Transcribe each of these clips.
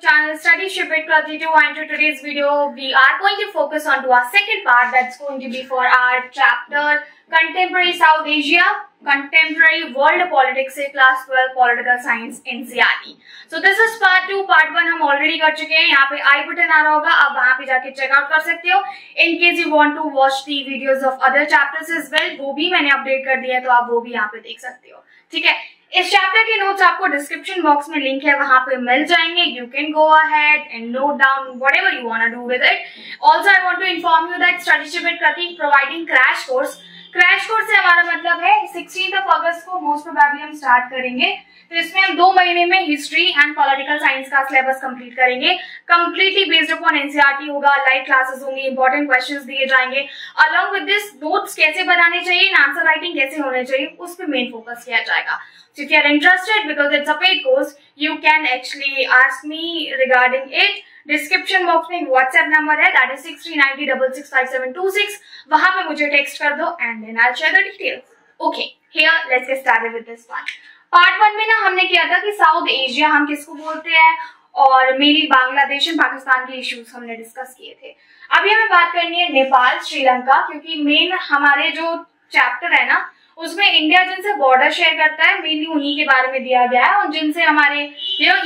channel Studyship with Krati 2, and to today's video we are going to focus on to our second part that's going to be for our chapter Contemporary South Asia, Contemporary World Politics से Class 12 Political Science NCERT. So this is part 2. Part 1 हम already कर चुके हैं. यहाँ पे I button आ रहा होगा, आप वहाँ पे जाके check out कर सकते हो. In case you want to watch the videos of other chapters as well, वो भी मैंने update कर दिया है, तो आप वो भी यहाँ पे देख सकते हो. ठीक है, इस चैप्टर के नोट्स आपको डिस्क्रिप्शन बॉक्स में लिंक है, वहां पे मिल जाएंगे. You can go ahead and note down whatever you want to do with it. Also I want to inform you that studyship with Kriti providing crash course. Crash course से हमारा मतलब है 16 अगस्त को मोस्ट प्रोबेबली हम स्टार्ट करेंगे. तो इसमें हम 2 महीने में हिस्ट्री एंड पॉलिटिकल साइंस का सिलेबस कंप्लीट करेंगे. कंप्लीटली बेस्ड अपॉन एनसीईआरटी होगा, लाइव क्लासेस होंगी, इंपॉर्टेंट क्वेश्चंस दिए जाएंगे. अलॉन्ग विद दिस नोट्स कैसे बनाने चाहिए, आंसर राइटिंग कैसे होने चाहिए, उस पर मेन फोकस किया जाएगा. So if you are interested, because it's a paid course, you can actually ask me regarding it. Description box में व्हाट्सएप नंबर है, दैट इज 6390665726. वहां पे मुझे टेक्स्ट कर दो and then I will share the details. Okay, here let's get started with this part. Part 1 में ना हमने किया था कि साउथ एशिया हम किसको बोलते हैं, और मेनली बांग्लादेश एंड पाकिस्तान के इश्यूज हमने डिस्कस किए थे. अभी हमें बात करनी है नेपाल, श्रीलंका, क्योंकि मेन हमारे जो चैप्टर है ना उसमें इंडिया जिनसे बॉर्डर शेयर करता है मेनली उन्हीं के बारे में दिया गया है, और जिनसे हमारे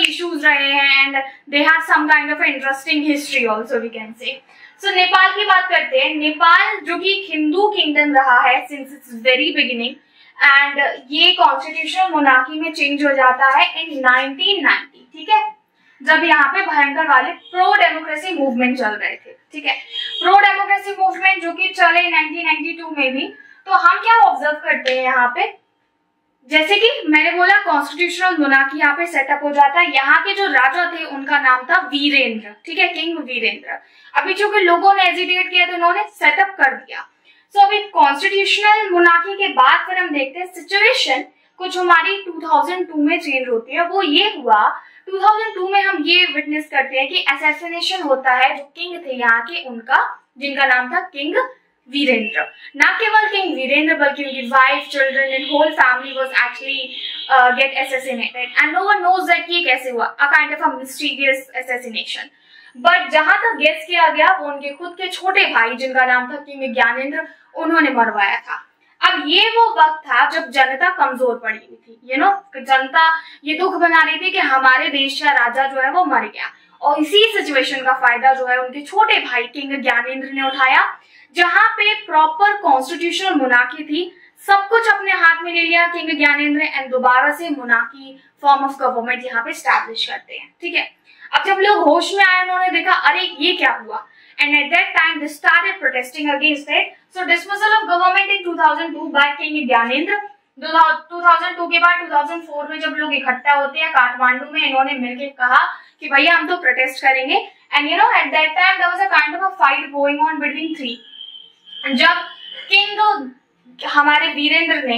इश्यूज रहे हैं and they have some kind of interesting history also we can say. So Nepal की बात करते हैं. नेपाल जो कि हिंदू किंगडम रहा है since it's very beginning, and ये कॉन्स्टिट्यूशनल मोनार्की में चेंज हो जाता है इन 1990. ठीक है, जब यहाँ पे भयंकर वाले प्रो डेमोक्रेसी मूवमेंट चल रहे थे. ठीक है, प्रो डेमोक्रेसी मूवमेंट जो कि चले 1992 में भी. तो हम क्या ऑब्जर्व करते हैं यहाँ पे, जैसे कि मैंने बोला कॉन्स्टिट्यूशनल मोनार्की यहाँ पे सेटअप हो जाता है. यहाँ के जो राजा थे उनका नाम था वीरेंद्र. ठीक है, किंग वीरेंद्र. अभी जो कि लोगों ने एजिटेट किया तो उन्होंने सेटअप कर दिया. सो अभी कॉन्स्टिट्यूशनल मोनार्की के बाद फिर हम देखते हैं सिचुएशन कुछ हमारी 2002 में चेंज होती है. वो ये हुआ 2002 में हम ये विटनेस करते हैं कि असैसिनेशन होता है जो किंग थे यहाँ के, उनका, जिनका नाम था किंग वीरेंद्र. ना केवल किंग वीरेंद्र बल्कि उनकी wife, children and whole family was actually get assassinated, and no one knows that ये कैसे हुआ. A kind of a mysterious assassination. But जहां तक गेस किया गया वो उनके खुद के छोटे भाई जिनका नाम था किंग ज्ञानेंद्र, उन्होंने मरवाया था. अब ये वो वक्त था जब जनता कमजोर पड़ी हुई थी. जनता ये दुख बना रही थी कि हमारे देश का राजा जो है वो मर गया, और इसी सिचुएशन का फायदा जो है उनके छोटे भाई किंग ज्ञानेंद्र ने उठाया. जहां पे प्रॉपर कॉन्स्टिट्यूशनल मोनार्की थी, सब कुछ अपने हाथ में ले लिया किंग ज्ञानेंद्र, एंड दोबारा से मोनार्की फॉर्म ऑफ गवर्नमेंट यहाँ पे स्टैब्लिश करते हैं. ठीक है, अब जब लोग होश में आए उन्होंने देखा अरे ये क्या हुआ, and at that time they started protesting against it. So dismissal of government in 2002 by king Gyanendra. 2002 के बाद 2004 में जब लोग इकट्ठा होते हैं काठमांडू में, इन्होंने मिलकर कहा कि भैया हम तो प्रोटेस्ट करेंगे. And at that time there was a kind of a fight going on between 3. जब किंग हमारे वीरेंद्र ने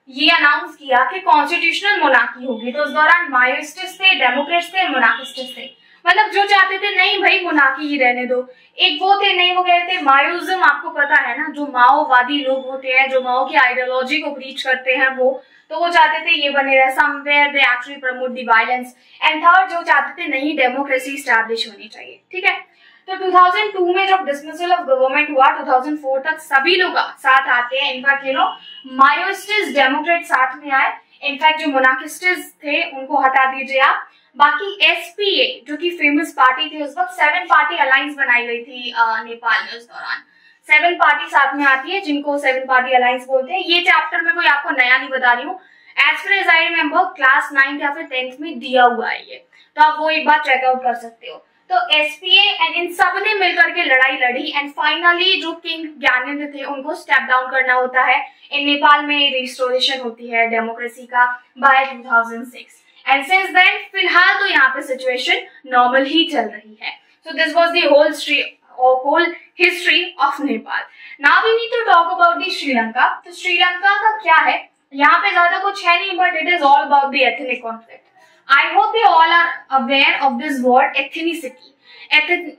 ये अनाउंस किया कि कॉन्स्टिट्यूशनल मोनार्की होगी, तो उस दौरान मायोइस्टिस्ट थे, डेमोक्रेट्स थे, मोनार्किस्टिस्ट थे. मतलब जो चाहते थे नहीं भाई मोनार्की ही रहने दो. एक वो थे, नहीं वो कहते थे मायोइज्म, आपको पता है ना, जो माओवादी लोग होते हैं, जो माओ की आइडियोलॉजी को प्रीच करते हैं, वो चाहते थे ये बने रहे. Somewhere they actually promote the violence. And third जो चाहते थे नहीं डेमोक्रेसी स्टैब्लिश होनी चाहिए. ठीक है, तो 2002 में जब डिसमिसल ऑफ गवर्नमेंट हुआ 2004 तक सभी लोग साथ आते हैं. इनफैक्ट मायोइस्टिस्ट डेमोक्रेट साथ में आए. इनफैक्ट जो मोनार्किस्टिस्ट थे उनको हटा दीजिए आप. बाकी एसपीए जो कि फेमस पार्टी थी उस वक्त, 7 पार्टी अलायंस बनाई गई थी नेपाल में. उस दौरान 7 पार्टी साथ में आती है जिनको 7 पार्टी अलायंस बोलते हैं. ये चैप्टर में कोई आपको नया नहीं बता रही हूँ, as far as I remember class 9th या फिर 10th में दिया हुआ है ये, तो आप वो एक बार चेकआउट कर सकते हो. तो एसपीए एंड इन सब ने मिलकर के लड़ाई लड़ी, एंड फाइनली जो किंग ज्ञानेंद्र थे उनको स्टेप डाउन करना होता है. इन नेपाल में रिस्टोरेशन होती है डेमोक्रेसी का बाय 2006, एंड सिंस देन फिलहाल तो यहाँ पे सिचुएशन नॉर्मल ही चल रही है. So this was the whole history of Nepal. Now we need to talk about the Sri Lanka. तो श्रीलंका का क्या है, यहाँ पे ज्यादा कुछ है नहीं, but it is all about the ethnic conflict. I hope you all are aware of this word ethnicity.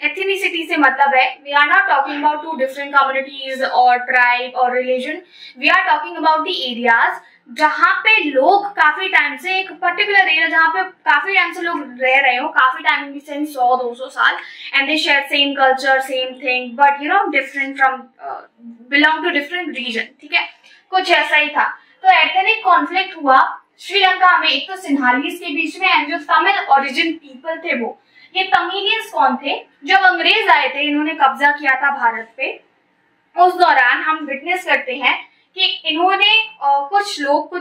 Ethnicity से मतलब है, we are not talking about 2 different communities or tribe or religion. We are talking about the areas जहाँ पे लोग काफी time से, एक particular area जहाँ पे काफी टाइम से लोग रह रहे हो, काफी टाइम इन सेंस 100-200 साल, and they share same culture, same thing, but different from, belong to different region, ठीक है, कुछ ऐसा ही था। तो एथनिक कॉन्फ्लिक्ट हुआ श्रीलंका में, एक तो सिन्हालीज के बीच में, एंड जो तमिल ओरिजिन पीपल थे वो, ये तमिलियंस कौन थे? जब अंग्रेज आए थे, इन्होंने कब्जा किया था भारत पे, उस दौरान हम विटनेस करते हैं कि इन्होंने कुछ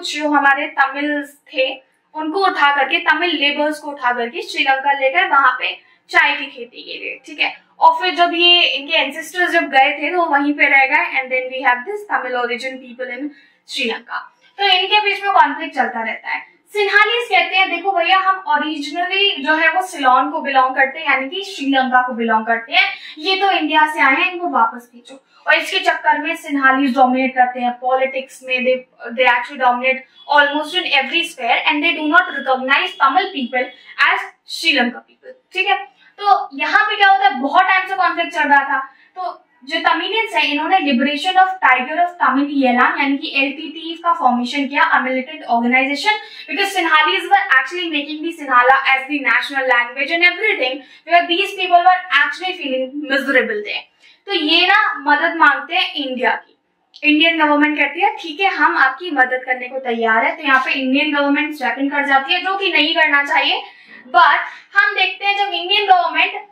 जो हमारे तमिल थे उनको उठा करके, तमिल लेबर्स को उठा करके श्रीलंका लेकर वहां पे चाय की खेती के लिए, ठीक है, और फिर जब ये इनके एंसेस्टर्स जब गए थे तो वहीं पे रह गए, and then we have this Tamil origin people in Sri Lanka. तो इनके बीच में कॉन्फ्लिक्ट चलता रहता है। सिन्हालीज कहते हैं देखो भैया, हम ओरिजिनली जो है वो सिलोन को बिलोंग करते हैं, यानी कि श्रीलंका को बिलोंग करते हैं, ये तो इंडिया से आए हैं, इनको वापस भेजो। और इसके चक्कर में सिन्हालीज डोमिनेट करते हैं पॉलिटिक्स में, they actually dominate almost in every sphere, and they do not recognise Tamil people as Sri Lanka people, ठीक है। तो यहाँ पे क्या होता है, बहुत टाइम से कॉन्फ्लिक्ट चल रहा था, तो जो तमिलियंस है इन्होंने liberation of tiger of Tamil Eelam यानी कि LTTE का फॉर्मेशन किया, a militant organisation, because Sinhalese were actually making the Sinhala as the national language and everything, where these people were actually feeling miserable there. तो ये ना मदद मांगते हैं इंडिया की, इंडियन गवर्नमेंट कहती है ठीक है हम आपकी मदद करने को तैयार है, तो यहाँ पे इंडियन गवर्नमेंट स्टेप इन कर जाती है, जो कि नहीं करना चाहिए। बट हम देखते हैं जब Indian government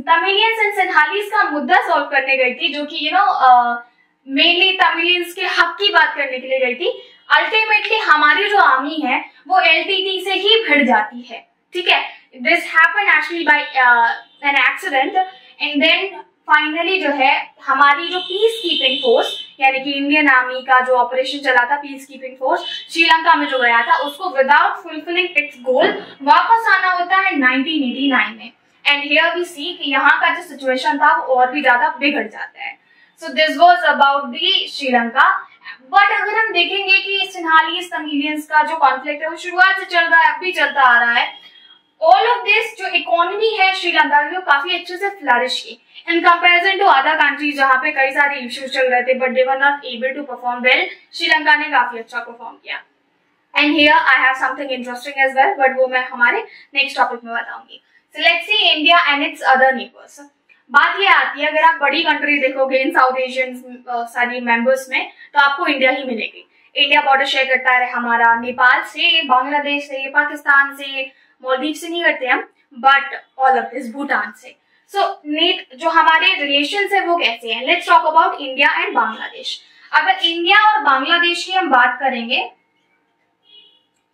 Tamilians and Sinhalese का मुद्दा सॉल्व करने गई थी, जो कि मेनली तमिलियंस के हक की बात करने के लिए गई थी, अल्टीमेटली हमारी जो आर्मी है वो LTTE से ही भिड़ जाती है, ठीक है। This happen actually by an accident, and then finally जो है हमारी जो पीस कीपिंग फोर्स यानी कि इंडियन आर्मी का जो ऑपरेशन चला था, पीस कीपिंग फोर्स श्रीलंका में जो गया था, उसको विदाउट फुलफिलिंग इट्स गोल वापस आना होता है 1989 में। एंड हियर वी सी कि यहाँ का जो सिचुएशन था वो और भी ज्यादा बिगड़ जाता है। So this was about the Sri Lanka. But अगर हम देखेंगे कि सिन्हालीज तमिलियंस का जो कॉन्फ्लिक्ट है वो शुरुआत से चल रहा है, अब भी चलता आ रहा है। ऑल ऑफ दिस जो इकोनॉमी है श्रीलंका की वो काफी अच्छे से फ्लरिश की in comparison to other countries जहाँ पे कई सारे इश्यूज चल रहे थे, but they were not able to perform well. Sri Lanka ने काफी अच्छा परफॉर्म किया। And here I have something interesting as well, but वो मैं हमारे नेक्स्ट टॉपिक में बताऊंगी। So let's see India and its other neighbors. बात ये आती है, अगर आप बड़ी कंट्री देखोगे इन साउथ एशियन सारी मेंबर्स में, तो आपको इंडिया ही मिलेगी। इंडिया बॉर्डर शेयर करता है हमारा नेपाल से, बांग्लादेश से, पाकिस्तान से, मालदीव से नहीं करते हम, but all of this, Bhutan से। सो नेट जो हमारे रिलेशंस है वो कैसे हैं? Let's talk about India and Bangladesh. अगर इंडिया और बांग्लादेश की हम बात करेंगे,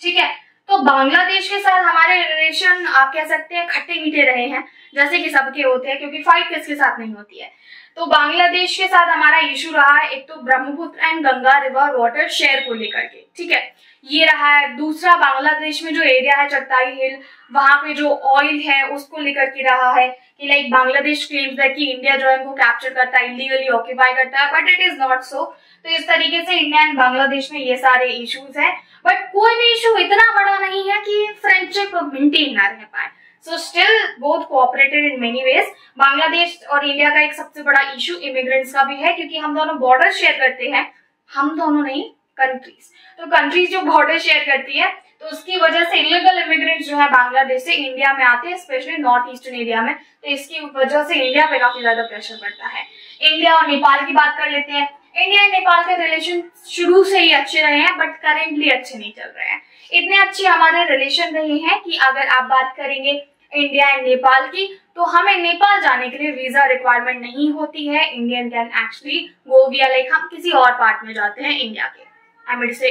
ठीक है, तो बांग्लादेश के साथ हमारे रिलेशन आप कह सकते हैं खट्टे मीठे रहे हैं, जैसे कि सबके होते हैं, क्योंकि फाइट किसके साथ नहीं होती है। तो बांग्लादेश के साथ हमारा इशू रहा है एक तो Brahmaputra and Ganga river water share को लेकर के, ठीक है, ये रहा है। दूसरा, बांग्लादेश में जो एरिया है चट्टाई हिल, वहां पे जो ऑयल है उसको लेकर के रहा है कि लाइक बांग्लादेश क्लेम्स है कि इंडिया जो है इनको कैप्चर करता है, इलीगली ऑक्यूपाई करता है, but it is not so. तो इस तरीके से इंडिया एंड बांग्लादेश में ये सारे इश्यूज हैं, बट कोई भी इशू इतना बड़ा नहीं है कि फ्रेंडशिप मेंटेन ना रह पाए। So still both cooperated in many ways. Bangladesh और इंडिया का एक सबसे बड़ा इशू इमिग्रेंट्स का भी है, क्योंकि हम दोनों बॉर्डर शेयर करते हैं, हम दोनों नहीं कंट्रीज। तो कंट्रीज जो बॉर्डर शेयर करती है, तो उसकी वजह से इलीगल इमिग्रेंट्स जो है बांग्लादेश से इंडिया में आते हैं, स्पेशली नॉर्थ ईस्टर्न एरिया में, तो इसकी वजह से इंडिया पे काफी ज्यादा प्रेशर पड़ता है। इंडिया और नेपाल की बात कर लेते हैं। इंडिया एंड नेपाल के रिलेशन शुरू से ही अच्छे रहे हैं, बट करेंटली अच्छे नहीं चल रहे हैं। इतने अच्छे हमारे रिलेशन रहे हैं कि अगर आप बात करेंगे इंडिया एंड नेपाल की, तो हमें नेपाल जाने के लिए वीजा रिक्वायरमेंट नहीं होती है। इंडियन कैन एक्चुअली गो विया, लाइक हम किसी और पार्ट में जाते हैं इंडिया के, आई मीन से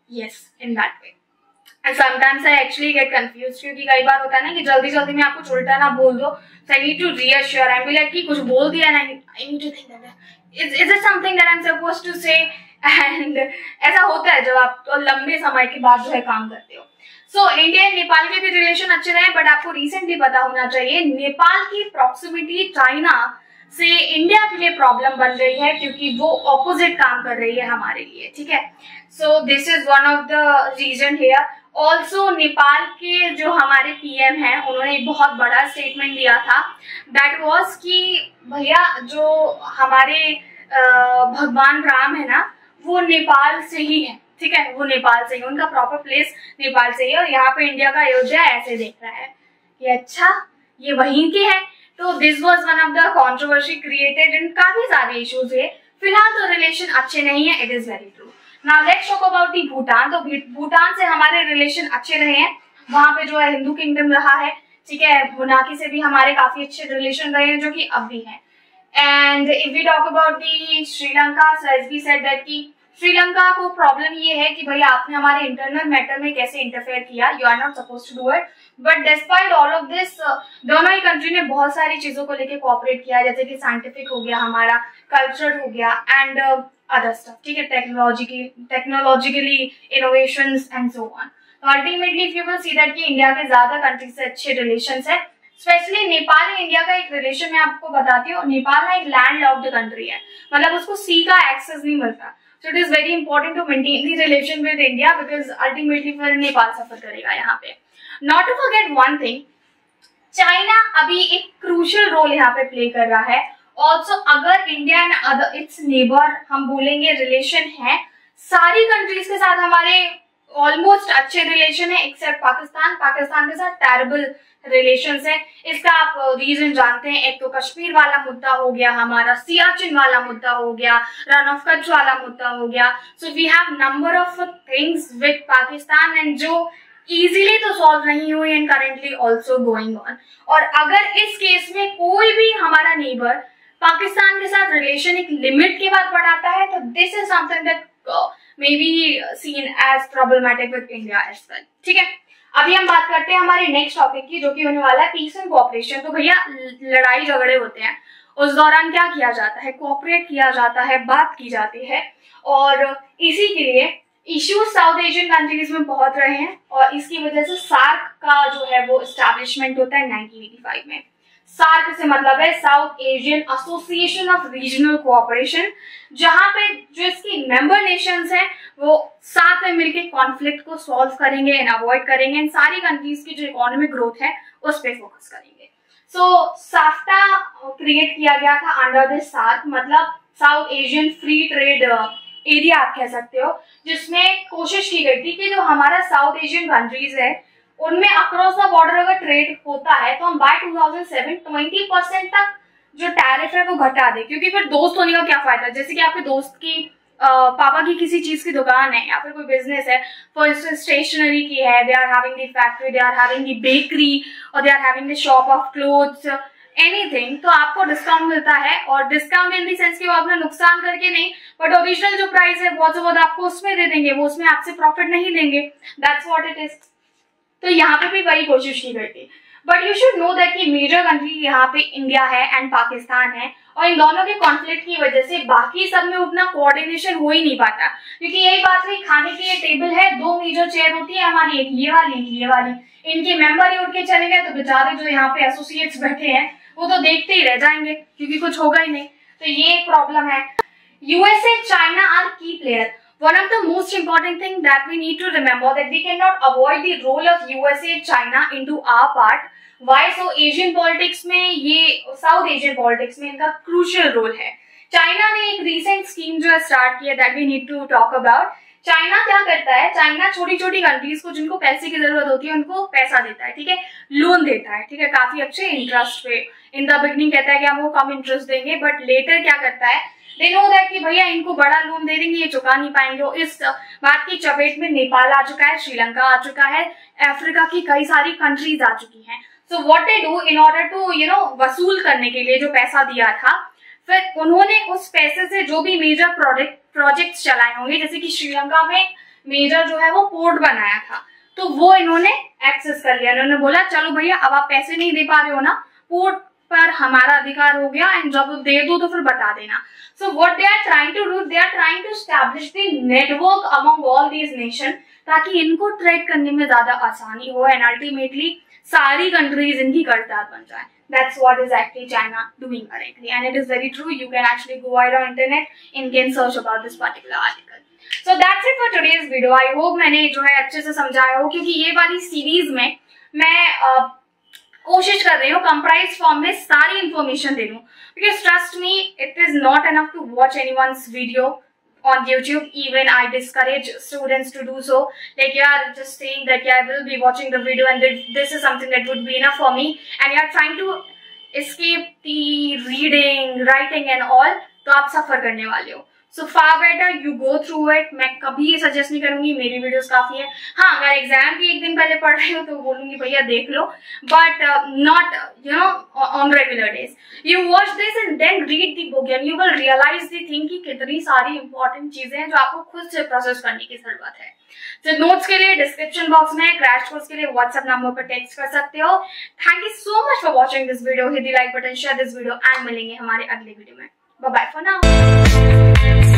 yes in that way. Sometimes I actually get confused, क्योंकि कई बार होता है ना कि जल्दी जल्दी में आपको उल्टा ना बोल दो, so I need to reassure, I mean like कि कुछ बोल दिया ना, I need to think that is it something that I'm supposed to say, and ऐसा होता है जब आप तो लंबे समय के बाद जो है काम करते हो। सो इंडिया एंड नेपाल के भी रिलेशन अच्छे रहे, बट आपको रिसेंटली पता होना चाहिए नेपाल की प्रॉक्सिमिटी चाइना से इंडिया के लिए प्रॉब्लम बन रही है, क्योंकि वो ऑपोजिट काम कर रही है हमारे लिए, ठीक है। So this is one of the reason here. Also Nepal के जो हमारे PM हैं, उन्होंने एक बहुत बड़ा स्टेटमेंट दिया था, दैट वाज कि भैया जो हमारे भगवान राम है ना, वो नेपाल से ही है, ठीक है, वो नेपाल से ही, उनका प्रॉपर प्लेस नेपाल से ही, और यहाँ पे इंडिया का अयोध्या ऐसे देख रहा है कि अच्छा ये वहीं के हैं। तो this was one of the controversy created and काफी सारे इश्यूज है। फिलहाल तो रिलेशन अच्छे नहीं है, it is very true. Now let's talk about दी भूटान। तो भूटान से हमारे रिलेशन अच्छे रहे हैं, वहां पे जो है हिंदू किंगडम रहा है, ठीक है। मोनार्की से भी हमारे काफी अच्छे रिलेशन रहे हैं, जो कि अब भी हैं। And if we talk about the Sri Lanka, so as we said that कि श्रीलंका को प्रॉब्लम ये है कि भाई आपने हमारे इंटरनल मैटर में कैसे इंटरफेयर किया, you are not suppose to do it. But despite all of this, दोनों ही कंट्री ने बहुत सारी चीजों को लेकर कोऑपरेट किया, जैसे कि साइंटिफिक हो गया, हमारा कल्चर हो गया, एंड अदर स्टफ, ठीक है, technologically innovations and so on. तो ultimately if you will see that कि इंडिया के ज्यादा कंट्री से अच्छे रिलेशंस है, स्पेशली नेपाल एंड इंडिया का एक रिलेशन मैं आपको बताती हूँ। नेपाल ना एक लैंड लॉक्ड कंट्री है, मतलब उसको सी का एक्सेस नहीं मिलता। So it is very important to maintain the relation with India because ultimately फिर नेपाल सफर करेगा यहाँ पे। Not to forget one thing, China अभी एक क्रूशियल रोल यहाँ पे प्ले कर रहा है। ऑल्सो अगर India and other it's neighbour हम बोलेंगे रिलेशन है, सारी कंट्रीज के साथ हमारे ऑलमोस्ट अच्छे रिलेशन है एक्सेप्ट पाकिस्तान। पाकिस्तान के साथ टेरेबल रिलेशंस है। इसका आप रीजन जानते हैं, एक तो कश्मीर वाला मुद्दा हो गया, हमारा सियाचिन वाला मुद्दा हो गया, रन ऑफ कच्छ वाला मुद्दा हो गया। So we have number of things with Pakistan and जो इजीली तो सॉल्व नहीं हुई and currently also going on. और अगर इस केस में कोई भी हमारा नेबर पाकिस्तान के साथ रिलेशन एक लिमिट के बाद बढ़ाता है, तो this is something that may be seen as problematic with India as well, ठीक है। अभी हम बात करते हैं हमारे नेक्स्ट टॉपिक की, जो कि होने वाला है पीस एंड कोऑपरेशन। तो भैया लड़ाई झगड़े होते हैं, उस दौरान क्या किया जाता है, कोऑपरेट किया जाता है, बात की जाती है। और इसी के लिए इश्यूज साउथ एशियन कंट्रीज में बहुत रहे हैं, और इसकी वजह से सार्क का जो है वो एस्टैब्लिशमेंट होता है 1985 में। सार्क से मतलब है south Asian association of regional cooperation, जहां पे जो इसकी मेंबर नेशंस हैं वो साथ में मिलकर कॉन्फ्लिक्ट को सॉल्व करेंगे एंड अवॉइड करेंगे एंड सारी कंट्रीज की जो इकोनॉमिक ग्रोथ है उस पर फोकस करेंगे। सो साफ्टा क्रिएट किया गया था अंडर दिस सार्क, मतलब south Asian free trade area आप कह सकते हो, जिसमें कोशिश की गई थी कि जो हमारा साउथ एशियन कंट्रीज है उनमें अक्रॉस द बॉर्डर अगर ट्रेड होता है तो हम बाय 2007 20% तक जो टैरिफ है वो घटा दे, क्योंकि फिर दोस्त होने का क्या फायदा। जैसे कि आपके दोस्त की पापा की किसी चीज की दुकान है या फिर कोई बिजनेस है, फॉर इंस्टेंस स्टेशनरी की है, they are having the factory, they are having the bakery और they are having the shop of clothes anything, तो आपको डिस्काउंट मिलता है। और डिस्काउंट इन दी सेंस कि वो अपना नुकसान करके नहीं, बट ओरिजिनल जो प्राइस है बहुत से बहुत आपको उसमें दे देंगे, वो उसमें आपसे प्रॉफिट नहीं लेंगे। That's what it is. तो यहाँ पे भी वही कोशिश की गई थी। But you should know that कि मेजर कंट्री यहाँ पे इंडिया है एंड पाकिस्तान है, और इन दोनों के कॉन्फ्लिक्ट की वजह से बाकी सब में उतना कोऑर्डिनेशन हो ही नहीं पाता, क्योंकि यही बात हुई, खाने की ये टेबल है, दो मेजर चेयर होती है हमारी, एक ये वाली एक ये वाली, इनके मेंबर ही उठ के चले गए तो बेचारे जो यहाँ पे एसोसिएट्स बैठे हैं वो तो देखते ही रह जाएंगे क्योंकि कुछ होगा ही नहीं। तो ये एक प्रॉब्लम है। यूएसए, चाइना आर की player. One of the most important thing that we need to remember that we cannot avoid the role of USA China into our part. Why? So Asian politics में ये South Asian politics में इनका crucial role है। China ने एक recent scheme जो है start किया that we need to talk about. China क्या करता है, चाइना छोटी छोटी कंट्रीज को जिनको पैसे की जरूरत होती है उनको पैसा देता है, ठीक है, लोन देता है, ठीक है, काफी अच्छे इंटरेस्ट पे। इन द बिगनिंग कहता है कि हम वो कम इंटरेस्ट देंगे, बट लेटर क्या करता है, दे नो दैट कि भैया इनको बड़ा लोन दे देंगे, ये चुका नहीं पाएंगे। इस बात की चपेट में नेपाल आ चुका है, श्रीलंका आ चुका है, अफ्रीका की कई सारी कंट्रीज आ चुकी हैं। So what they do in order to वसूल करने के लिए जो पैसा दिया था, फिर उन्होंने उस पैसे से जो भी मेजर प्रोजेक्ट्स चलाए होंगे, जैसे कि श्रीलंका में मेजर जो है वो पोर्ट बनाया था, तो वो इन्होंने एक्सेस कर लिया। इन्होंने बोला चलो भैया अब आप पैसे नहीं दे पा रहे हो ना, पोर्ट पर हमारा अधिकार हो गया एंड जब दे दो तो फिर बता देना। So what they are trying to do, they are trying to establish the network among all these nations, ताकि इनको ट्रेड करने में ज्यादा आसानी हो एंड अल्टीमेटली सारी कंट्रीज इनकी कर्जदार बन जाए। That's what is actually China doing currently, and it is very true. You can actually go out on internet and can search about this particular article. So that's it for today's video. I hope मैंने जो है अच्छे से समझाया हो, क्योंकि ये वाली सीरीज में मैं कोशिश कर रही हूँ कंप्राइज फॉर्म में सारी इंफॉर्मेशन दे दूँ, because trust me, it is not enough to watch anyone's video on YouTube. Even I discourage students to do so. Like you are just saying that yeah, I will be watching the video and this is something that would be enough for me, and you are trying to escape the reading, writing and all, तो आप सफर करने वाले हो. So far better you go through it. मैं कभी ये suggest नहीं करूंगी, मेरी वीडियोस काफी है. हाँ, अगर एग्जाम के एक दिन पहले पढ़ रहे हो तो बोलूंगी भैया देख लो, but not on regular days. You watch this and then read the book and you will realize the thing कि कितनी सारी important चीजें हैं जो आपको खुद से प्रोसेस करने की जरूरत है. तो नोट्स के लिए डिस्क्रिप्शन बॉक्स में, क्रैश कोर्स के लिए व्हाट्सएप नंबर पर टेक्स्ट कर सकते हो. Thank you so much for watching this video. Hit the like button, share this video and मिलेंगे हमारे अगले वीडियो में. Bye bye for now.